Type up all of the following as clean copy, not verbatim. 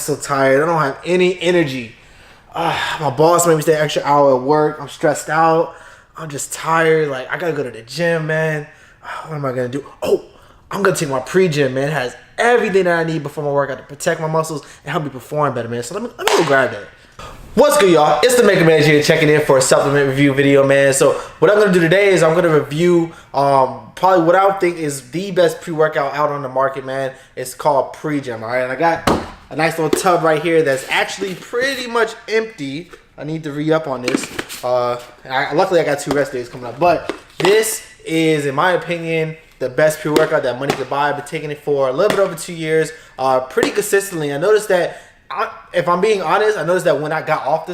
so tired. I don't have any energy. My boss made me stay an extra hour at work. I'm stressed out. I'm just tired. Like, I gotta go to the gym, man. What am I gonna do? Oh, I'm gonna take my pre-gym, man. It has everything that I need before my workout to protect my muscles and help me perform better, man. So let me go grab that. What's good, y'all? It's the Maker Man here, checking in for a supplement review video, man. So what I'm gonna do today is I'm gonna review probably what I think is the best pre-workout out on the market, man. It's called Pre-Gym, all right? And I got a nice little tub right here that's actually pretty much empty. I need to re-up on this. Luckily, I got 2 rest days coming up. But this is, in my opinion, the best pre-workout that money could buy. I've been taking it for a little bit over 2 years, pretty consistently. I noticed that, if I'm being honest, I noticed that when I got off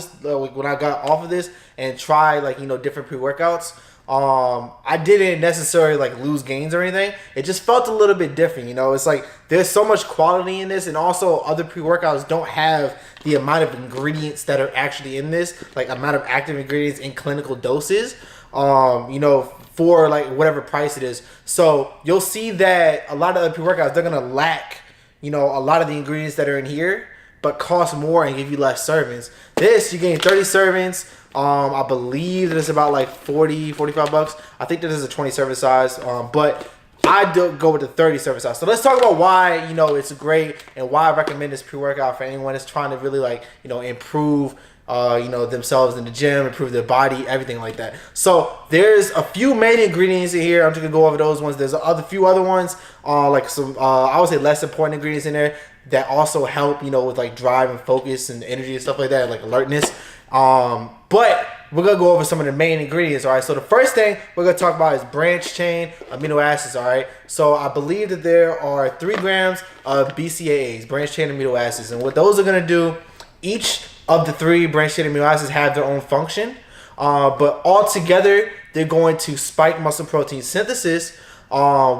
of this and tried, like, you know, different pre-workouts, I didn't necessarily like lose gains or anything. It just felt a little bit different, you know. It's like there's so much quality in this, and also other pre-workouts don't have the amount of ingredients that are actually in this, like amount of active ingredients in clinical doses, you know, for like whatever price it is. So you'll see that a lot of other pre-workouts, they're gonna lack, you know, a lot of the ingredients that are in here, but cost more and give you less servings. This, you gain 30 servings. I believe that it's about like 45 bucks. I think that this is a 20 serving size, but I do go with the 30 serving size. So let's talk about why, you know, it's great and why I recommend this pre-workout for anyone that's trying to really, like, you know, improve you know, themselves in the gym, improve their body, everything like that. So there's a few main ingredients in here. I'm just gonna go over those ones. There's a few other ones, like some I would say less important ingredients in there that also help, you know, with like drive and focus and energy and stuff like that, like alertness. But we're gonna go over some of the main ingredients. All right, so the first thing we're gonna talk about is branched chain amino acids. All right, so I believe that there are 3 grams of BCAAs, branched chain amino acids, and what those are gonna do, each of the 3 branched chain amino acids have their own function, but all together they're going to spike muscle protein synthesis,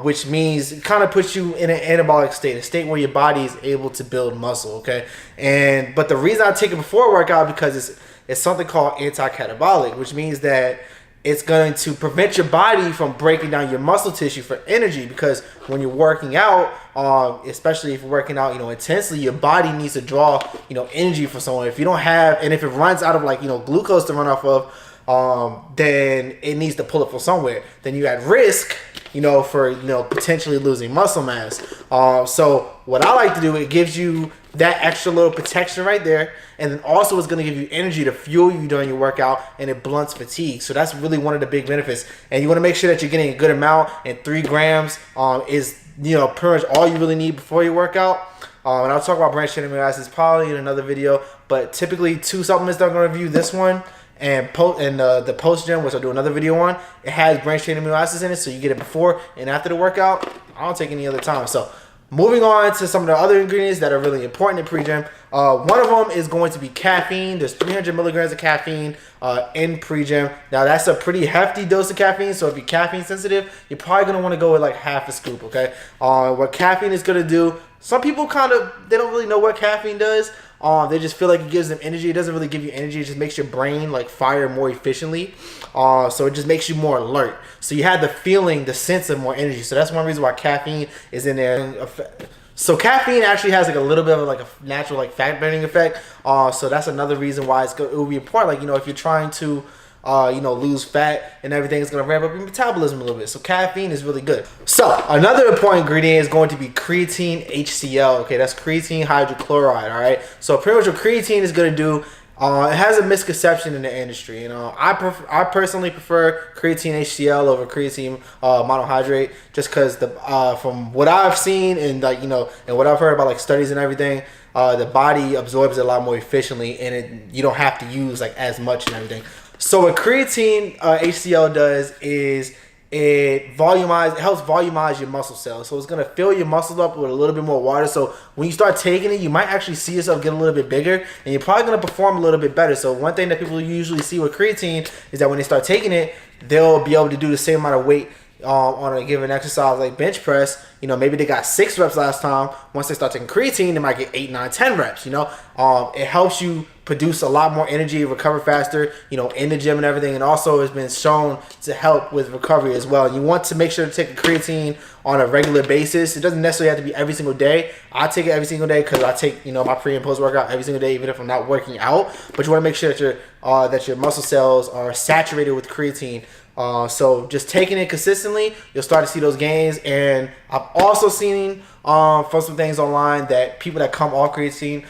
which means it kind of puts you in an anabolic state, a state where your body is able to build muscle. Okay, but the reason I take it before a workout because it's something called anti-catabolic, which means that it's going to prevent your body from breaking down your muscle tissue for energy. Because when you're working out, especially if you're working out, you know, intensely, your body needs to draw, you know, energy from somewhere. If you don't have, and if it runs out of, like, you know, glucose to run off of, then it needs to pull it from somewhere. Then you're at risk, you know, for, you know, potentially losing muscle mass. So what I like to do, it gives you that extra little protection right there, and then also it's going to give you energy to fuel you during your workout, and it blunts fatigue. So that's really one of the big benefits, and you want to make sure that you're getting a good amount, and 3 grams is, you know, pretty much all you really need before your workout. And I'll talk about branched chain amino acids probably in another video, but typically 2 supplements that I'm going to review, this one and the post gym, which I'll do another video on, it has branched chain amino acids in it, so you get it before and after the workout. I don't take any other time. So moving on to some of the other ingredients that are really important in pre-gym. One of them is going to be caffeine. There's 300 milligrams of caffeine in pre-gym. Now that's a pretty hefty dose of caffeine, so if you're caffeine sensitive, you're probably going to want to go with like half a scoop, okay? What caffeine is going to do, some people they don't really know what caffeine does. They just feel like it gives them energy. It doesn't really give you energy. It just makes your brain like fire more efficiently. So it just makes you more alert. So you have the feeling, the sense of more energy. So that's one reason why caffeine is in there. So caffeine actually has like a little bit of like a natural like fat burning effect. So that's another reason why it will be important. Like, you know, if you're trying to you know, lose fat and everything, is going to ramp up your metabolism a little bit. So caffeine is really good. So another important ingredient is going to be creatine HCl. Okay, that's creatine hydrochloride. All right. So pretty much what creatine is going to do, it has a misconception in the industry. You know, I personally prefer creatine HCl over creatine monohydrate, just because from what I've seen and, like, you know, and what I've heard about like studies and everything, the body absorbs it a lot more efficiently, and you don't have to use like as much and everything. So what creatine HCl does is it helps volumize your muscle cells. So it's going to fill your muscles up with a little bit more water. So when you start taking it, you might actually see yourself get a little bit bigger, and you're probably going to perform a little bit better. So one thing that people usually see with creatine is that when they start taking it, they'll be able to do the same amount of weight on a given exercise like bench press, you know, maybe they got 6 reps last time. Once they start taking creatine, they might get 8, 9, 10 reps, you know. It helps you produce a lot more energy, recover faster, you know, in the gym and everything. And also has been shown to help with recovery as well. You want to make sure to take a creatine on a regular basis. It doesn't necessarily have to be every single day. I take it every single day because I take, you know, my pre and post workout every single day, even if I'm not working out. But you want to make sure that your muscle cells are saturated with creatine. So just taking it consistently, you'll start to see those gains. And I've also seen from some things online that people that come off creatine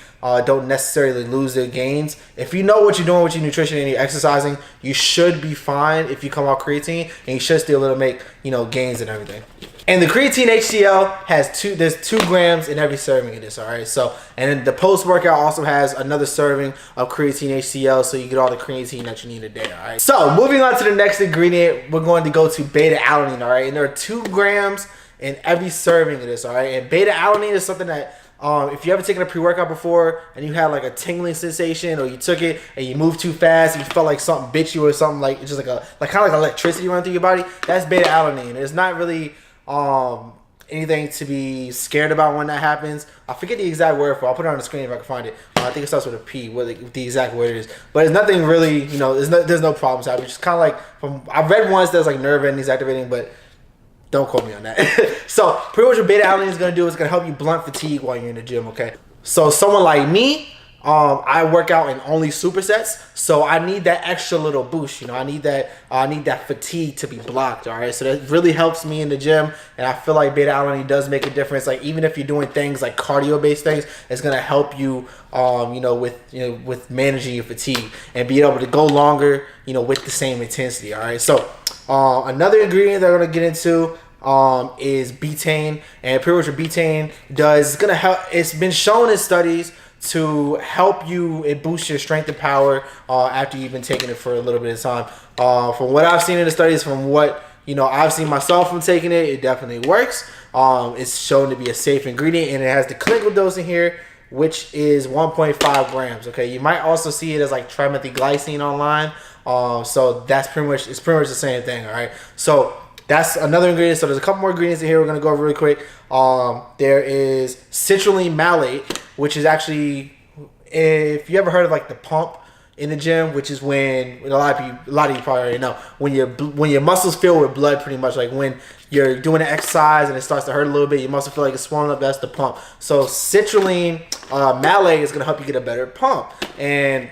don't necessarily lose their gains. If you know what you're doing with your nutrition and your exercising, you should be fine if you come off creatine, and you should still be able to make, you know, gains and everything. And the creatine HCl has there's 2 grams in every serving of this, all right? So, and then the post-workout also has another serving of creatine HCl, so you get all the creatine that you need a day, all right? So, moving on to the next ingredient, we're going to go to beta-alanine, all right? And there are 2 grams in every serving of this, all right? And beta-alanine is something that, if you ever taken a pre-workout before and you had like a tingling sensation, or you took it and you moved too fast and you felt like something bit you or something, like it's just like kind of like electricity running through your body, that's beta-alanine. It's not really anything to be scared about when that happens. I forget the exact word for it. I'll put it on the screen if I can find it. I think it starts with a P, what the exact word is. But it's nothing really, you know, there's no problems happening. It's kind of like, I've read once there's like nerve endings activating, but don't quote me on that. So pretty much what beta-alanine is going to do is going to help you blunt fatigue while you're in the gym, okay? So someone like me, I work out in only supersets, so I need that extra little boost. You know, I need that fatigue to be blocked. All right, so that really helps me in the gym, and I feel like beta-alanine does make a difference. Like even if you're doing things like cardio-based things, it's gonna help you, with managing your fatigue and being able to go longer, you know, with the same intensity. All right, so another ingredient that I'm gonna get into is betaine, and pretty much what betaine does is gonna help. It's been shown in studies to help you boost your strength and power after you've been taking it for a little bit of time. From what I've seen in the studies, from what, you know, I've seen myself from taking it, it definitely works. It's shown to be a safe ingredient, and it has the clinical dose in here, which is 1.5 grams. Okay, you might also see it as like trimethylglycine online. So that's pretty much the same thing. All right, so that's another ingredient. So there's a couple more ingredients in here we're gonna go over really quick. There is citrulline malate, which is actually, if you ever heard of like the pump in the gym, which is when a lot of you probably already know, when your muscles fill with blood, pretty much like when you're doing an exercise and it starts to hurt a little bit, your muscle feel like it's swollen up. That's the pump. So citrulline malate is gonna help you get a better pump, and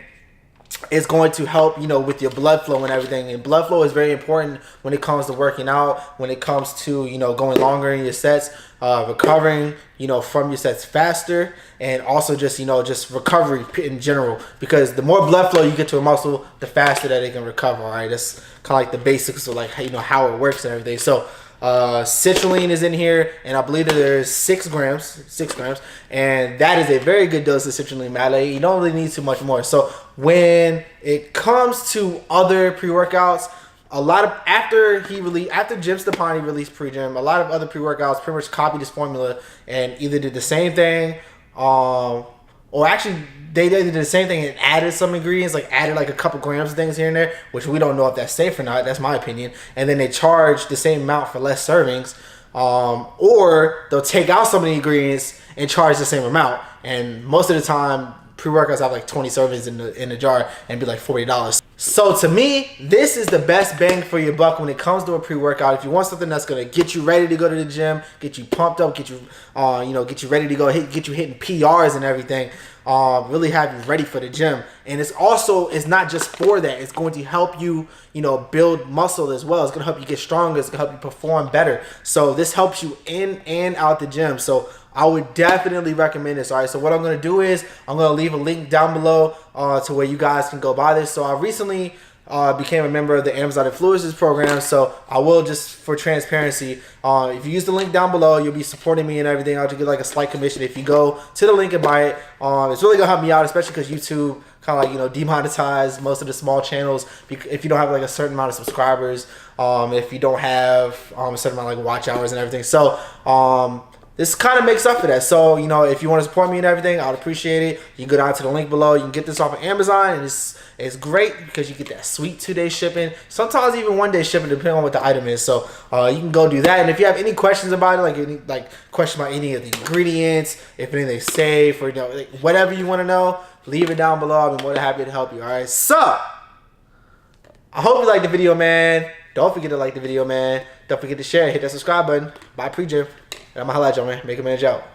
it's going to help, you know, with your blood flow and everything. And blood flow is very important when it comes to working out, when it comes to, you know, going longer in your sets, recovering, you know, from your sets faster, and also just, you know, just recovery in general. Because the more blood flow you get to a muscle, the faster that it can recover. All right, that's kind of like the basics of like, you know, how it works and everything. So citrulline is in here, and I believe that there's 6 grams, and that is a very good dose of citrulline malate. You don't really need too much more. So when it comes to other pre-workouts, a lot of after Jim Stoppani released pre-gym, a lot of other pre-workouts pretty much copied this formula and either did the same thing, or actually they did the same thing and added some ingredients, like added like a couple grams of things here and there, which we don't know if that's safe or not. That's my opinion. And then they charge the same amount for less servings, or they'll take out some of the ingredients and charge the same amount. And most of the time, pre-workouts have like 20 servings in the jar and be like $40. So to me, this is the best bang for your buck when it comes to a pre-workout. If you want something that's gonna get you ready to go to the gym, get you pumped up, get you ready to go, get you hitting PRs and everything, really have you ready for the gym. And it's not just for that. It's going to help you, you know, build muscle as well. It's gonna help you get stronger. It's gonna help you perform better. So this helps you in and out the gym. So I would definitely recommend this. All right, so what I'm going to do is I'm going to leave a link down below to where you guys can go buy this. So I recently became a member of the Amazon Influencers program, so I will, just for transparency, if you use the link down below, you'll be supporting me and everything. I'll just get like a slight commission if you go to the link and buy it. It's really going to help me out, especially because YouTube kind of like, you know, demonetize most of the small channels if you don't have like a certain amount of subscribers, if you don't have a certain amount of like watch hours and everything. So this kind of makes up for that. So, you know, if you want to support me and everything, I would appreciate it. You can go down to the link below. You can get this off of Amazon, and it's great because you get that sweet 2-day shipping. Sometimes even 1-day shipping, depending on what the item is. So, you can go do that. And if you have any questions about it, like question about any of the ingredients, if anything's safe, or, you know, like whatever you want to know, leave it down below. I'll be more than happy to help you. All right. So, I hope you liked the video, man. Don't forget to like the video, man. Don't forget to share. Hit that subscribe button. Bye, pre-gym. And I'm going to holla at y'all, man. Make a man out.